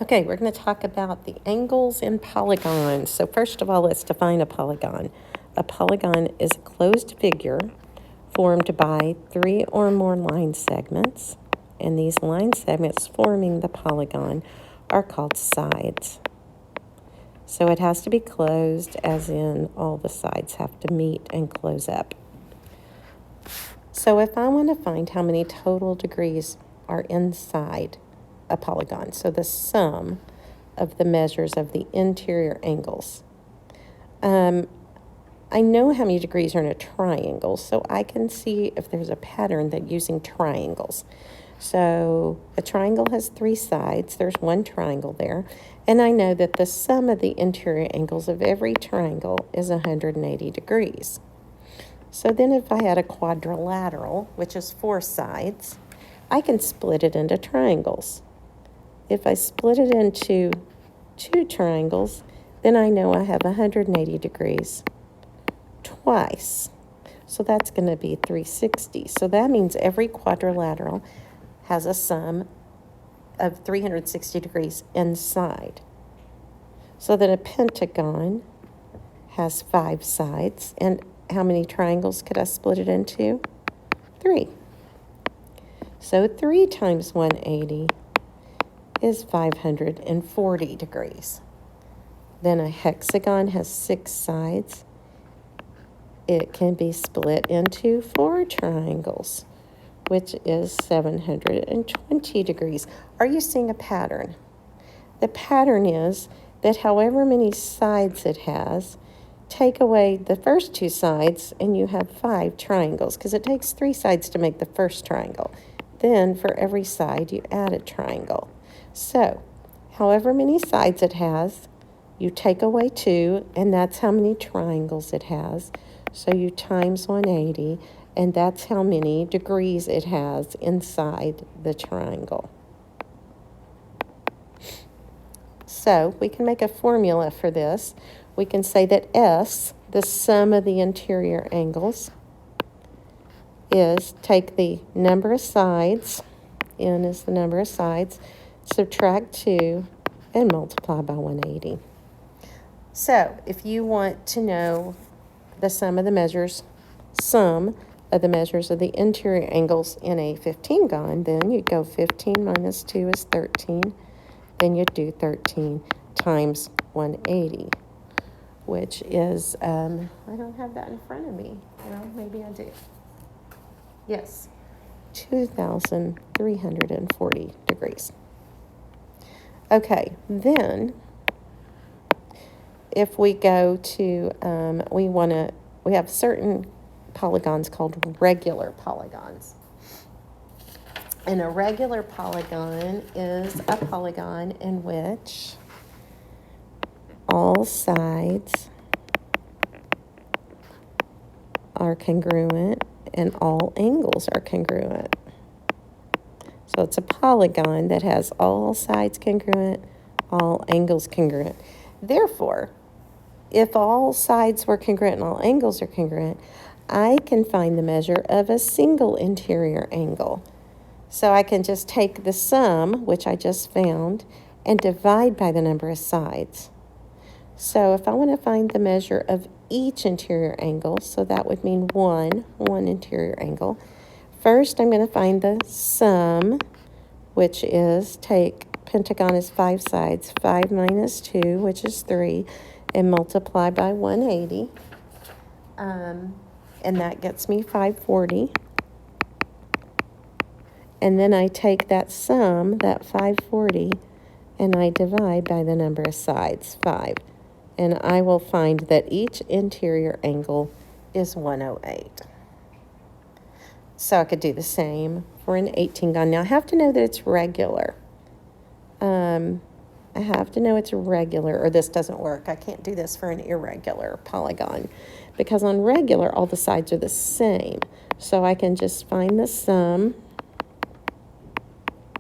Okay, we're going to talk about the angles in polygons. So first of all, let's define a polygon. A polygon is a closed figure formed by 3 or more line segments, and these line segments forming the polygon are called sides. So it has to be closed, as in all the sides have to meet and close up. So if I want to find how many total degrees are inside a polygon, so the sum of the measures of the interior angles. I know how many degrees are in a triangle, so I can see if there's a pattern that using triangles. So a triangle has 3 sides. There's one triangle there. And I know that the sum of the interior angles of every triangle is 180 degrees. So then if I had a quadrilateral, which is 4 sides, I can split it into triangles. If I split it into 2 triangles, then I know I have 180 degrees twice. So that's going to be 360. So that means every quadrilateral has a sum of 360 degrees inside. So that a pentagon has 5 sides. And how many triangles could I split it into? 3. So 3 times 180 is 540 degrees. Then a hexagon has 6 sides. It can be split into 4 triangles, which is 720 degrees. Are you seeing a pattern? The pattern is that however many sides it has, take away the first 2 sides and you have 5 triangles, because it takes 3 sides to make the first triangle. Then for every side you add a triangle. So however many sides it has, you take away 2, and that's how many triangles it has. So you times 180, and that's how many degrees it has inside the triangle. So we can make a formula for this. We can say that S, the sum of the interior angles, is take the number of sides, N is the number of sides, subtract 2, and multiply by 180. So if you want to know the sum of the measures of the interior angles in a 15-gon, then you go 15 minus 2 is 13. Then you do 13 times 180, which is, I don't have that in front of me. Well, maybe I do. Yes, 2,340 degrees. Okay, then if we go to, we have certain polygons called regular polygons. And a regular polygon is a polygon in which all sides are congruent and all angles are congruent. So it's a polygon that has all sides congruent, all angles congruent. Therefore, if all sides were congruent and all angles are congruent, I can find the measure of a single interior angle. So I can just take the sum, which I just found, and divide by the number of sides. So if I want to find the measure of each interior angle, so that would mean one interior angle, first I'm going to find the sum, which is pentagon is 5 sides, 5 minus 2, which is 3, and multiply by 180. And that gets me 540. And then I take that sum, that 540, and I divide by the number of sides, 5. And I will find that each interior angle is 108. So I could do the same for an 18-gon. Now I have to know that it's regular. I have to know it's regular, or this doesn't work. I can't do this for an irregular polygon, because on regular, all the sides are the same. So I can just find the sum,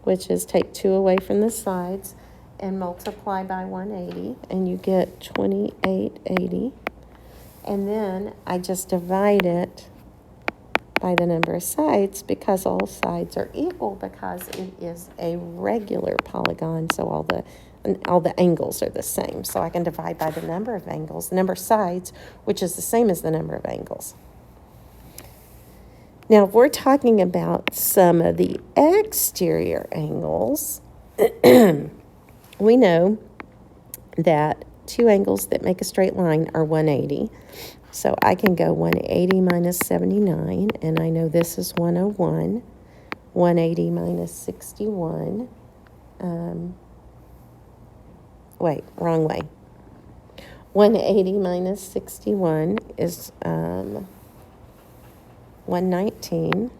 which is take 2 away from the sides and multiply by 180, and you get 2880. And then I just divide it by the number of sides because all sides are equal because it is a regular polygon, so all the angles are the same. So I can divide by the number of angles, the number of sides, which is the same as the number of angles. Now, if we're talking about some of the exterior angles, we know that two angles that make a straight line are 180. So I can go 180 minus 79, and I know this is 101. 180 minus 61. Wait, wrong way. 180 minus 61 is 119.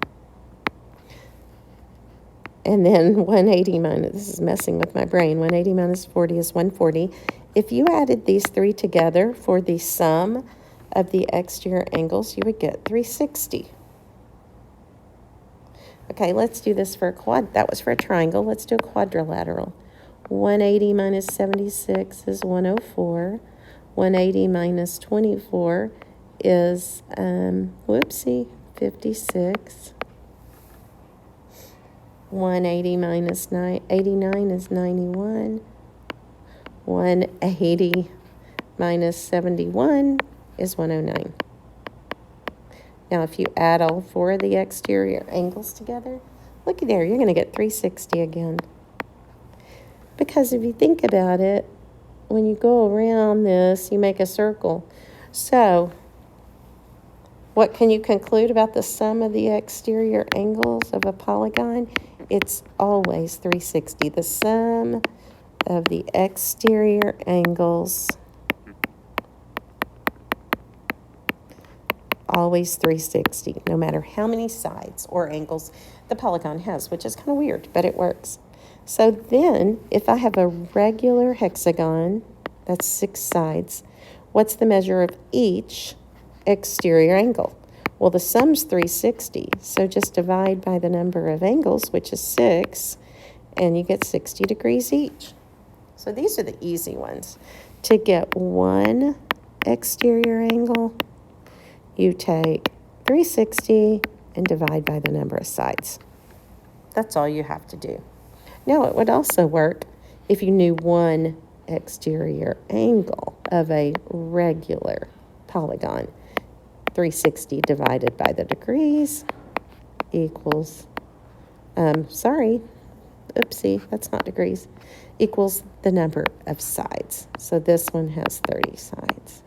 And then 180 minus, this is messing with my brain, 180 minus 40 is 140. If you added these three together for the sum of the exterior angles, you would get 360. Okay, let's do this for a quad. That was for a triangle. Let's do a quadrilateral. 180 minus 76 is 104. 180 minus 24 is, 56. 180 minus 89 is 91. 180 minus 71 is 109. Now, if you add all four of the exterior angles together, looky there, you're going to get 360 again. Because if you think about it, when you go around this, you make a circle. So, what can you conclude about the sum of the exterior angles of a polygon? It's always 360. The sum of the exterior angles, always 360, no matter how many sides or angles the polygon has, which is kind of weird, but it works. So then, if I have a regular hexagon, that's 6 sides, what's the measure of each exterior angle? Well, the sum's 360, so just divide by the number of angles, which is 6, and you get 60 degrees each. So these are the easy ones. To get one exterior angle, you take 360 and divide by the number of sides. That's all you have to do. Now, it would also work if you knew one exterior angle of a regular polygon. 360 divided by the degrees equals, oopsie, that's not degrees, equals the number of sides. So this one has 30 sides.